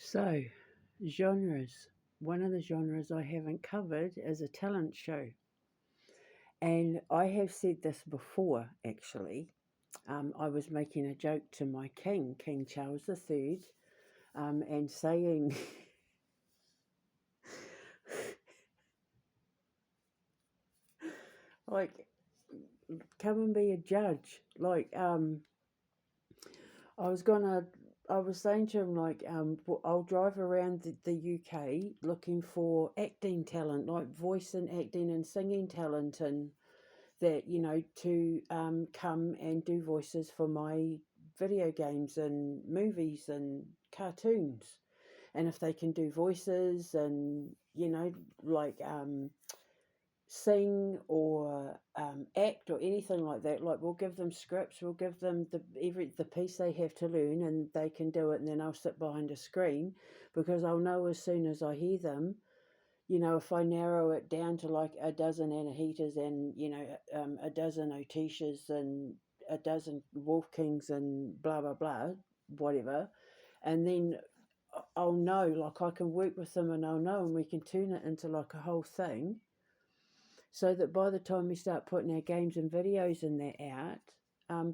So, genres. One of the genres I haven't covered is a talent show. And I have said this before, actually. I was making a joke to my king, King Charles III, and saying, like, come and be a judge. I was gonna. I was saying to him, I'll drive around the UK looking for acting talent, like voice and acting and singing talent, and that to come and do voices for my video games and movies and cartoons, and if they can do voices and like sing or act or anything like that, like we'll give them scripts, we'll give them the piece they have to learn, and they can do it, and then I'll sit behind a screen because I'll know as soon as I hear them. If I narrow it down to like a dozen Anahitas and, a dozen Otishas and a dozen Wolf Kings and blah, blah, blah, whatever, and then I'll know, like I can work with them and I'll know, and we can turn it into like a whole thing so that by the time we start putting our games and videos in there out,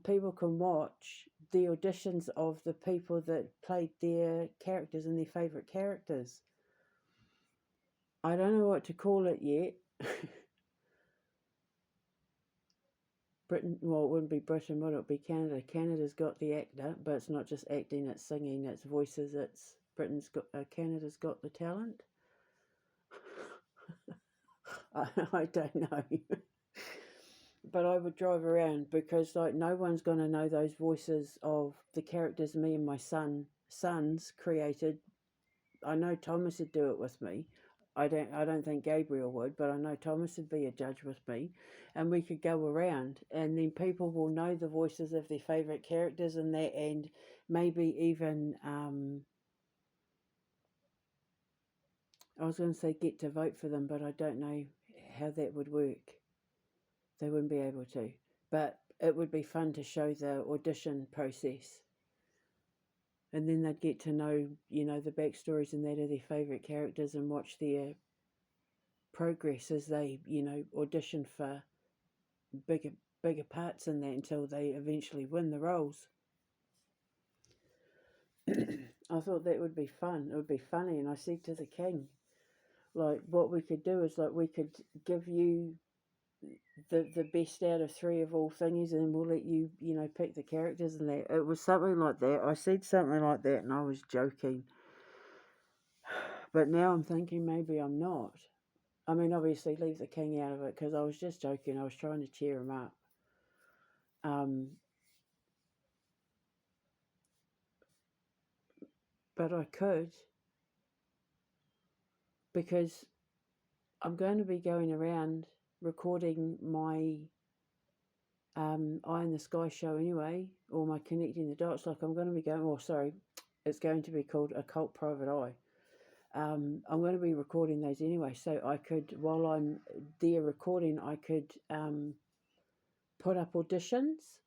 people can watch the auditions of the people that played their characters and their favourite characters. I don't know what to call it yet. Britain, well, it wouldn't be Britain, would it? Be Canada. Canada's got the actor, but it's not just acting, it's singing, it's voices, it's Canada's got the talent. I don't know. But I would drive around because like no one's going to know those voices of the characters me and my sons created. I know Thomas would do it with me. I don't think Gabriel would, but I know Thomas would be a judge with me, and we could go around, and then people will know the voices of their favourite characters and that, and maybe even I was going to say get to vote for them, but I don't know how that would work. They wouldn't be able to, but it would be fun to show the audition process. And then they'd get to know, the backstories and that of their favourite characters and watch their progress as they, audition for bigger parts in that until they eventually win the roles. I thought that would be fun. It would be funny, and I said to the king, like, what we could do is like we could give you the best out of three of all thingies, and then we'll let you pick the characters and that. It was something like that. I said something like that, and I was joking. But now I'm thinking maybe I'm not. I mean, obviously leave the king out of it because I was just joking. I was trying to cheer him up. But I could, because I'm going to be going around recording my Eye in the Sky show anyway, or my Connecting the Dots. Like I'm going to be going, it's going to be called Occult Private Eye. I'm going to be recording those anyway, so I could, while I'm there recording, I could put up auditions,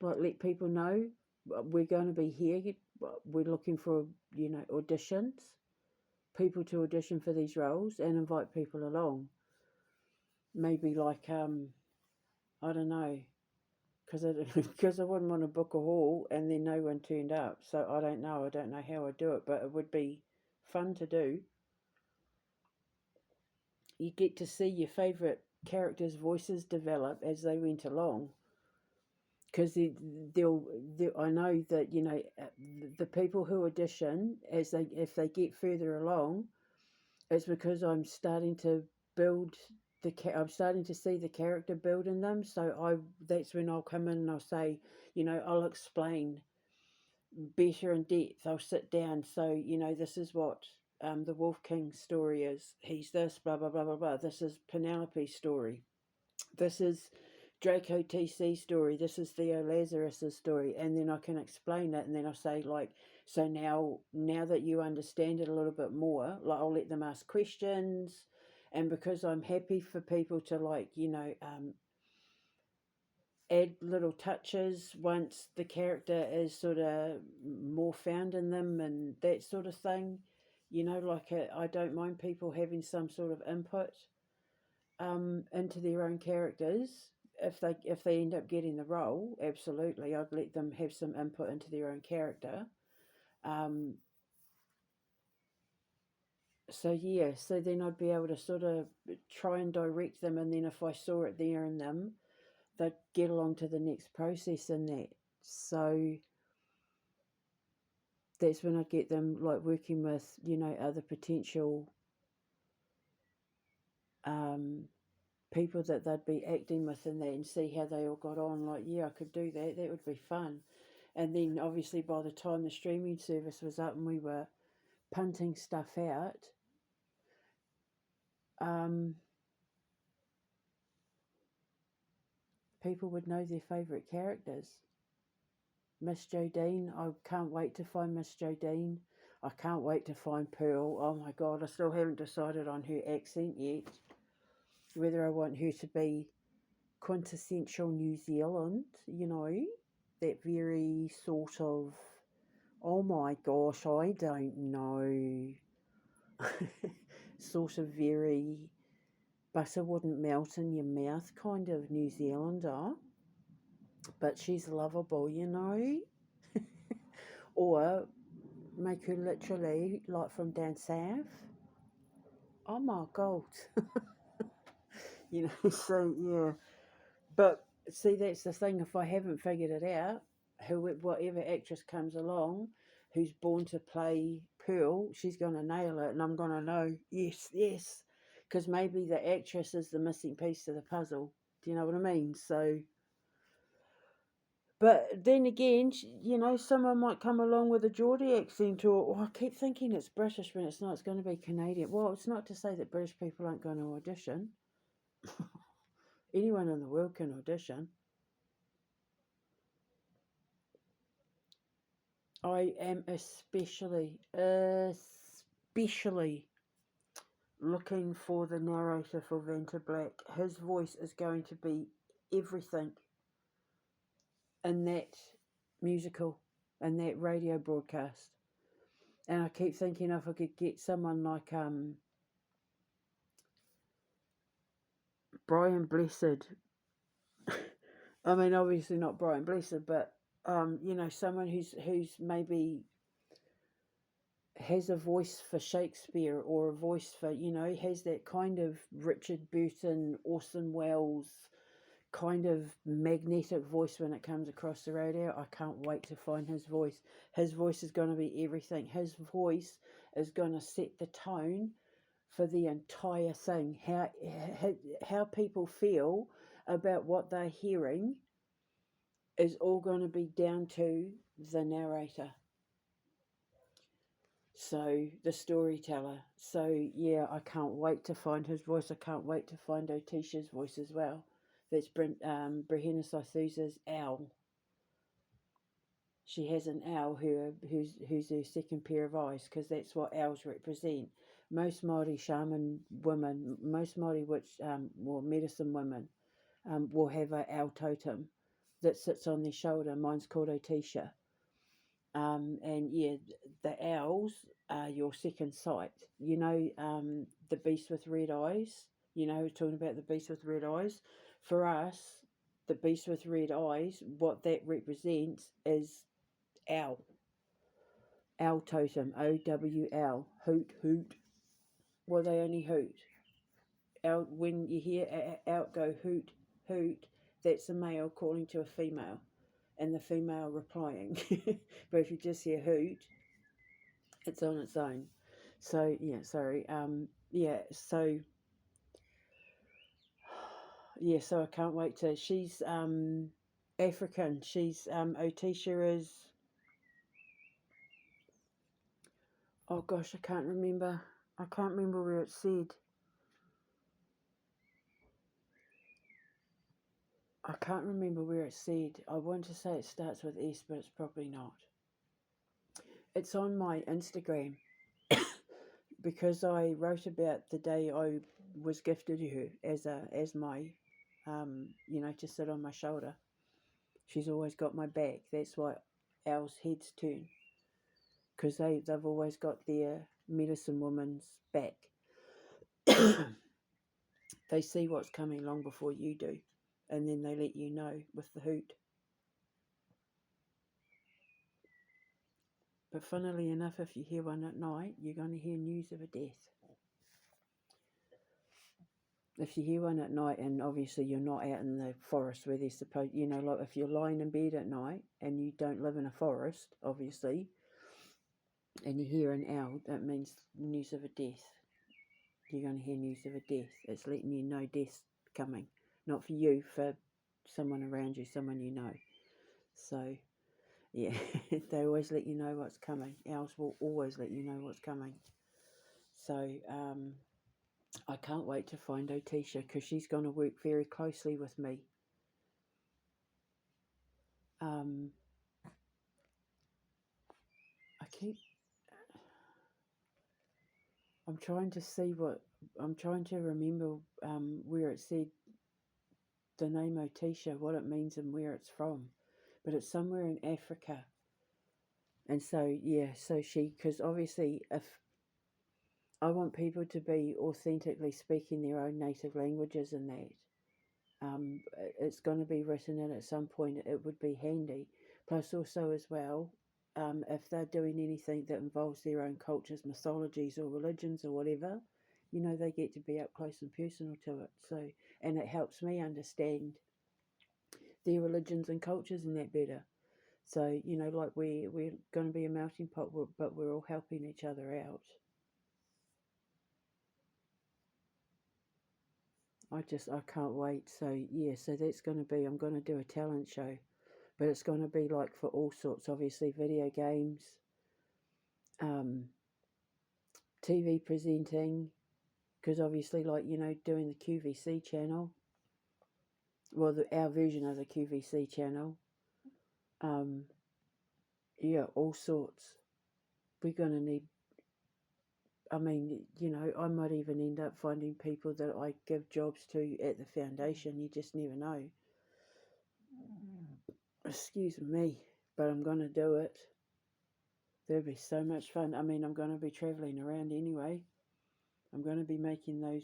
like let people know we're going to be here. We're looking for auditions, people to audition for these roles, and invite people along. Maybe like I don't know, because I wouldn't want to book a hall and then no one turned up. So I don't know. I don't know how I'd do it, but it would be fun to do. You get to see your favourite characters' voices develop as they went along. Because I know that the people who audition if they get further along, it's because I'm starting to build I'm starting to see the character build in them. So that's when I'll come in and I'll say, I'll explain better in depth. I'll sit down. So this is what the Wolf King story is. He's this, blah blah blah blah blah. This is Penelope's story. This is Draco TC's story. This is Theo Lazarus's story, and then I can explain it, and then I'll say like, so now that you understand it a little bit more, like I'll let them ask questions, and because I'm happy for people to add little touches once the character is sort of more found in them and that sort of thing. Like I don't mind people having some sort of input into their own characters. If they end up getting the role, absolutely, I'd let them have some input into their own character. Um, so yeah, so then I'd be able to sort of try and direct them, and then if I saw it there in them, they'd get along to the next process in that. So that's when I'd get them like working with, other potential um, people that they'd be acting with in that and see how they all got on. Like, yeah, I could do that. That would be fun. And then obviously by the time the streaming service was up and we were punting stuff out, um, people would know their favourite characters. Miss Jodine, I can't wait to find Miss Jodine. I can't wait to find Pearl. Oh my god, I still haven't decided on her accent yet. Whether I want her to be quintessential New Zealand, that very sort of, oh my gosh, I don't know, sort of very butter wouldn't melt in your mouth kind of New Zealander, but she's lovable, or make her literally like from down south. Oh my god. So yeah. But see, that's the thing. If I haven't figured it out, whatever actress comes along who's born to play Pearl, she's going to nail it, and I'm going to know, yes, yes, because maybe the actress is the missing piece to the puzzle. Do you know what I mean? So, but then again, someone might come along with a Geordie accent, or I keep thinking it's British when it's not. It's going to be Canadian. Well, it's not to say that British people aren't going to audition. Anyone in the world can audition. I am especially looking for the narrator for Vanta Black. His voice is going to be everything in that musical and that radio broadcast. And I keep thinking if I could get someone like Brian Blessed. I mean, obviously not Brian Blessed, but someone who's maybe has a voice for Shakespeare, or a voice for, has that kind of Richard Burton, Orson Welles kind of magnetic voice when it comes across the radio. I can't wait to find his voice. His voice is going to be everything. His voice is going to set the tone for the entire thing. How people feel about what they're hearing is all going to be down to the narrator. So, the storyteller. So, yeah, I can't wait to find his voice. I can't wait to find Otisha's voice as well. That's Brehena Saithusa's owl. She has an owl who's her second pair of eyes, because that's what owls represent. Most Māori shaman women, most Māori witch, medicine women, will have an owl totem that sits on their shoulder. Mine's called Otisha. And yeah, the owls are your second sight. The beast with red eyes. We're talking about the beast with red eyes. For us, the beast with red eyes, what that represents is owl. Owl totem, OWL. Hoot, hoot. Well, they only hoot. Owl, when you hear out go hoot, hoot, that's a male calling to a female, and the female replying. But if you just hear hoot, it's on its own. So yeah, sorry. So I can't wait to. She's African. She's Otisha is. Oh gosh, I can't remember. I can't remember where it said. I can't remember where it said. I want to say it starts with S, but it's probably not. It's on my Instagram. Because I wrote about the day I was gifted her as my, to sit on my shoulder. She's always got my back. That's why owls' heads turn, because they've always got their medicine woman's back. They see what's coming long before you do, and then they let you know with the hoot. But funnily enough, if you hear one at night, you're going to hear news of a death. If you hear one at night, and obviously you're not out in the forest where they're supposed, like if you're lying in bed at night and you don't live in a forest, obviously, and you hear an owl, that means news of a death. You're going to hear news of a death. It's letting you know death's coming. Not for you, for someone around you, someone you know. So, yeah, they always let you know what's coming. Owls will always let you know what's coming. So, I can't wait to find Otisha, because she's going to work very closely with me. I'm trying to see I'm trying to remember where it said the name Otisha, what it means and where it's from. But it's somewhere in Africa. And so, yeah, because obviously if I want people to be authentically speaking their own native languages and that, it's going to be written in at some point. It would be handy. Plus also as well, if they're doing anything that involves their own cultures, mythologies or religions or whatever, they get to be up close and personal to it. So, and it helps me understand their religions and cultures and that better. So, like we're going to be a melting pot, but we're all helping each other out. I can't wait. So, yeah, so that's going to be, I'm going to do a talent show, but it's going to be like for all sorts, obviously, video games, TV presenting, because obviously, like, doing the QVC channel, well, our version of the QVC channel, yeah, all sorts. We're going to need, I mean, I might even end up finding people that I give jobs to at the foundation. You just never know. Excuse me, but I'm going to do it. There'll be so much fun. I mean, I'm going to be travelling around anyway. I'm going to be making those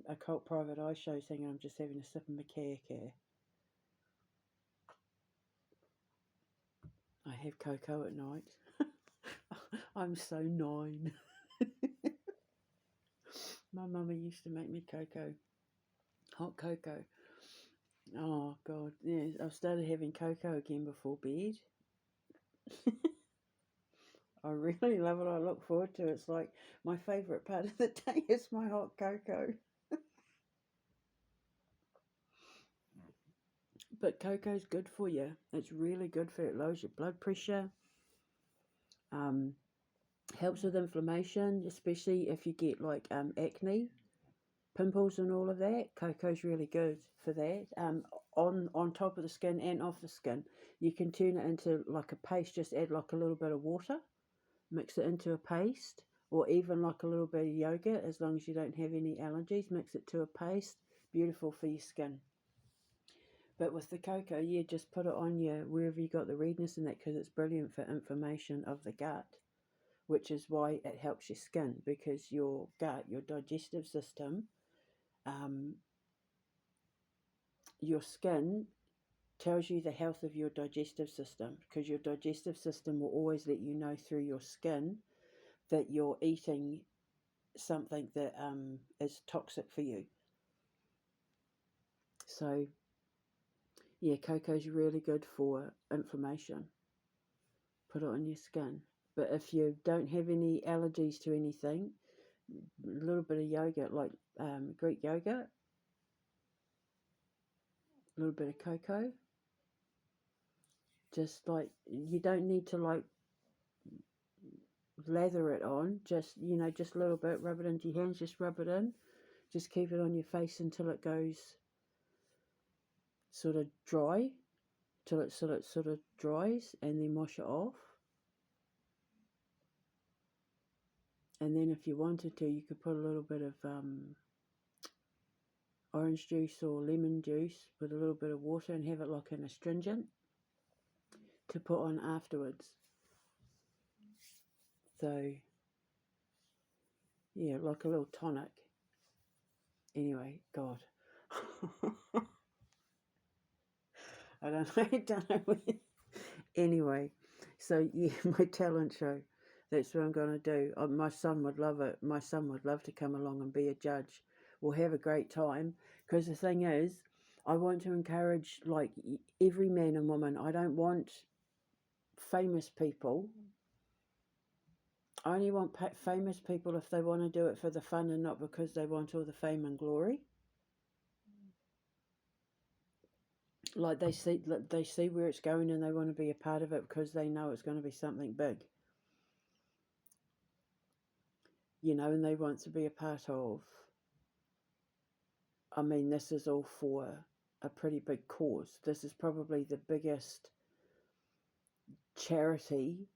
occult private eye shows, thinking I'm just having a sip of my care. I have cocoa at night. I'm so 9. My mummy used to make me cocoa. Hot cocoa. Oh, God. Yeah, I've started having cocoa again before bed. I really love it. I look forward to it. It's like my favourite part of the day is my hot cocoa. But cocoa's good for you. It's really good for it. It lowers your blood pressure. Helps with inflammation, especially if you get like acne, pimples and all of that. Cocoa's really good for that. On top of the skin and off the skin. You can turn it into like a paste. Just add like a little bit of water. Mix it into a paste. Or even like a little bit of yogurt, as long as you don't have any allergies. Mix it to a paste. Beautiful for your skin. But with the cocoa, yeah, just put it on wherever you got the redness in that, because it's brilliant for inflammation of the gut, which is why it helps your skin, because your gut, your digestive system, your skin tells you the health of your digestive system, because your digestive system will always let you know through your skin that you're eating something that is toxic for you. So, yeah, cocoa's really good for inflammation. Put it on your skin. But if you don't have any allergies to anything, a little bit of yogurt, like Greek yogurt, a little bit of cocoa. Just like, you don't need to like lather it on, just just a little bit, rub it into your hands, just rub it in, just keep it on your face until it goes sort of dry, till it sort of dries, and then wash it off. And then if you wanted to, you could put a little bit of orange juice or lemon juice with a little bit of water and have it like an astringent. to put on afterwards. So, yeah, like a little tonic. Anyway, God. I don't know. Anyway, so yeah, my talent show. That's what I'm going to do. My son would love it. My son would love to come along and be a judge. We'll have a great time. Because the thing is, I want to encourage like every man and woman. I don't want famous people. I only want famous people if they want to do it for the fun and not because they want all the fame and glory. Like they see where it's going and they want to be a part of it because they know it's going to be something big. You know, and they want to be a part of. I mean, this is all for a pretty big cause. This is probably the biggest charity.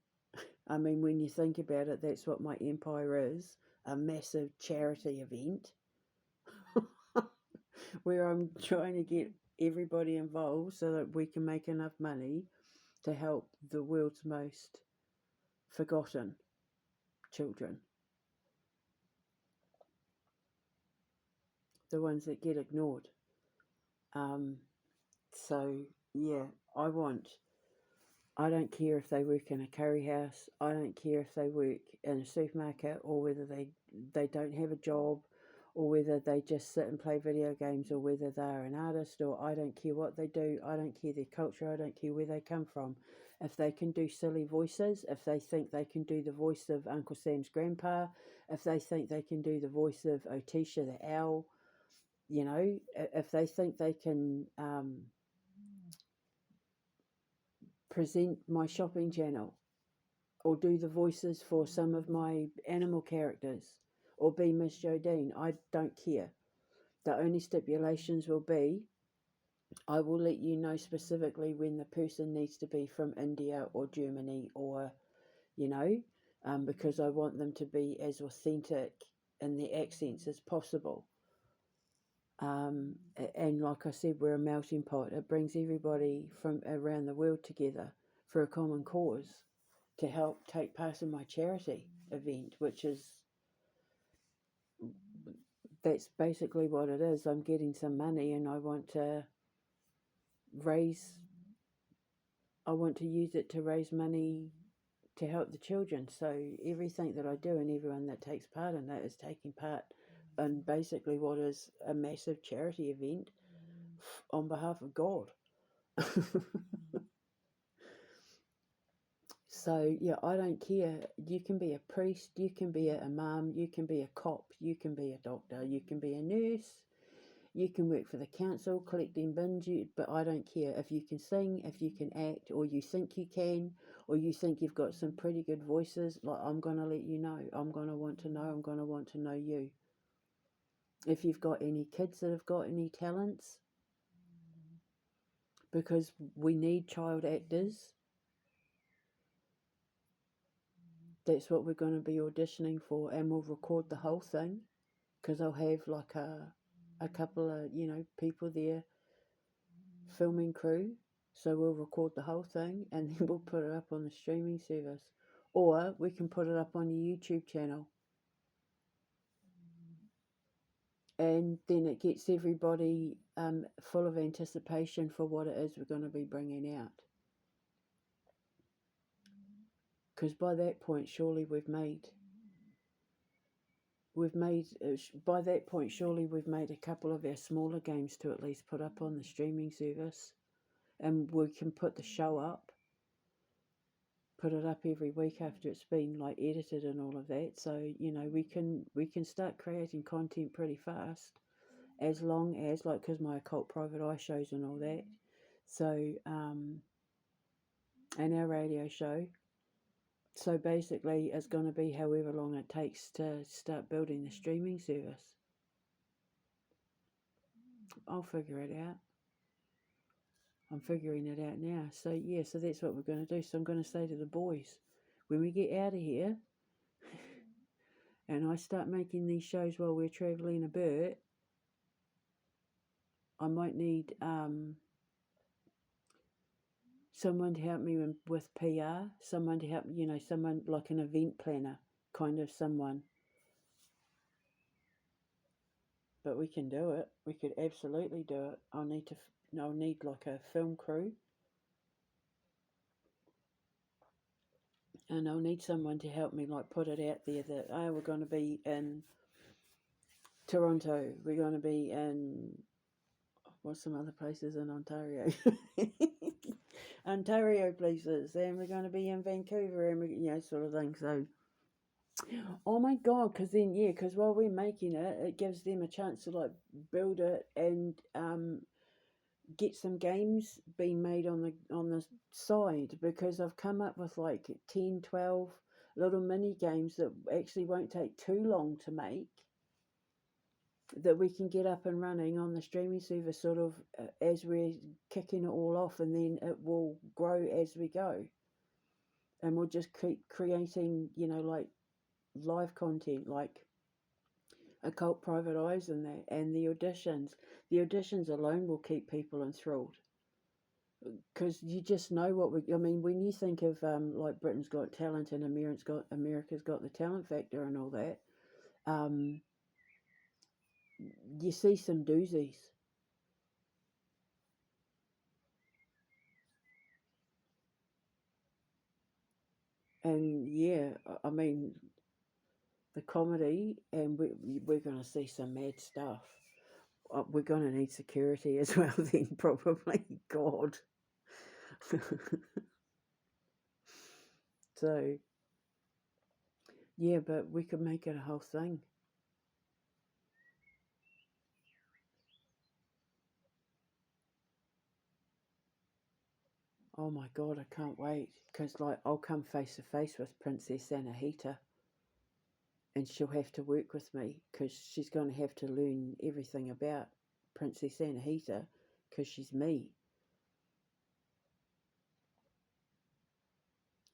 I mean, when you think about it, that's what my empire is, a massive charity event where I'm trying to get everybody involved so that we can make enough money to help the world's most forgotten children. The ones that get ignored. So, yeah, I don't care if they work in a curry house. I don't care if they work in a supermarket or whether they don't have a job or whether they just sit and play video games or whether they're an artist, or I don't care what they do. I don't care their culture. I don't care where they come from. If they can do silly voices, if they think they can do the voice of Uncle Sam's grandpa, if they think they can do the voice of Otisha the owl, you know, if they think they can present my shopping channel or do the voices for some of my animal characters or be Miss Jodine, I don't care. The only stipulations will be I will let you know specifically when the person needs to be from India or Germany or, you know, because I want them to be as authentic in their accents as possible. And like I said, we're a melting pot. It brings everybody from around the world together for a common cause to help take part in my charity event, which is, that's basically what it is. I'm getting some money and I want to use it to raise money to help the children. So everything that I do and everyone that takes part in that is taking part in basically what is a massive charity event on behalf of God. So yeah, I don't care. You can be a priest, you can be a imam, you can be a cop, you can be a doctor, you can be a nurse, you can work for the council collecting bins, but I don't care. If you can sing, if you can act, or you think you can, or you think you've got some pretty good voices, like I'm going to let you know. I'm going to want to know. I'm going to want to know you. If you've got any kids that have got any talents, because we need child actors. That's what we're going to be auditioning for, and we'll record the whole thing because I'll have like a couple of, you know, people there, filming crew. So we'll record the whole thing and then we'll put it up on the streaming service, or we can put it up on the YouTube channel, and then it gets everybody full of anticipation for what it is we're going to be bringing out. Because by that point, surely we've made by that point, surely we've made a couple of our smaller games to at least put up on the streaming service, and we can put the show up, put it up every week after it's been like edited and all of that. So you know we can start creating content pretty fast, as long as, like, because my occult private eye shows and all that. So and our radio show. So basically, it's going to be however long it takes to start building the streaming service. I'll figure it out. I'm figuring it out now. So yeah, so that's what we're going to do. So I'm going to say to the boys, when we get out of here and I start making these shows while we're travelling a bit, I might need someone to help me with PR, someone to help, someone like an event planner, kind of someone. But we can do it. We could absolutely do it. I'll need like a film crew, and I'll need someone to help me like put it out there that we're going to be in Toronto. We're going to be in what's some other places in Ontario? Ontario places, and we're going to be in Vancouver, and sort of thing. So, oh my god, because while we're making it, it gives them a chance to like build it and get some games being made on the side, because I've come up with like 10, 12 little mini games that actually won't take too long to make, that we can get up and running on the streaming service sort of as we're kicking it all off, and then it will grow as we go, and we'll just keep creating like live content like Occult Private Eyes and that, and the auditions alone will keep people enthralled, because you just know when you think of like Britain's Got Talent and America's Got the Talent Factor and all that, you see some doozies. And yeah, I mean, the comedy, and we're going to see some mad stuff. We're going to need security as well then, probably. God. So, yeah, but we could make it a whole thing. Oh my God, I can't wait. Because, like, I'll come face to face with Princess Anahita, and she'll have to work with me, because she's going to have to learn everything about Princess Anahita, because she's me.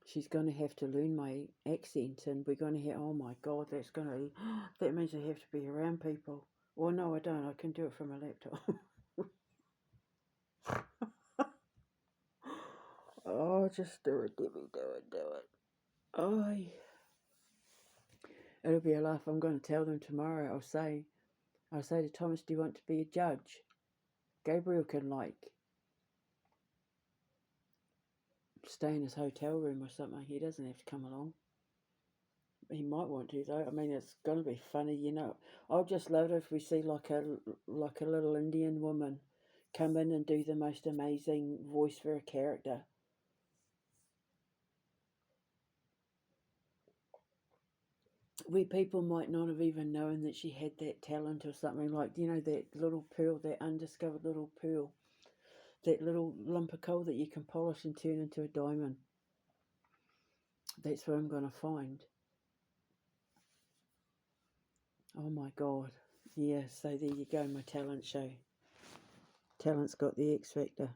She's going to have to learn my accent, and we're going to have, oh my God, that means I have to be around people. Well, no, I don't. I can do it from a laptop. Oh, just do it, Debbie, do it. Oh, it'll be a laugh. I'm going to tell them tomorrow. I'll say to Thomas, do you want to be a judge? Gabriel can, like, stay in his hotel room or something. He doesn't have to come along. He might want to, though. I mean, it's going to be funny, I'll just love it if we see like a little Indian woman come in and do the most amazing voice for a character. Where people might not have even known that she had that talent or something, like, that little pearl, that undiscovered little pearl, that little lump of coal that you can polish and turn into a diamond. That's what I'm going to find. Oh my God. Yeah, so there you go, my talent show. Talent's got the X Factor.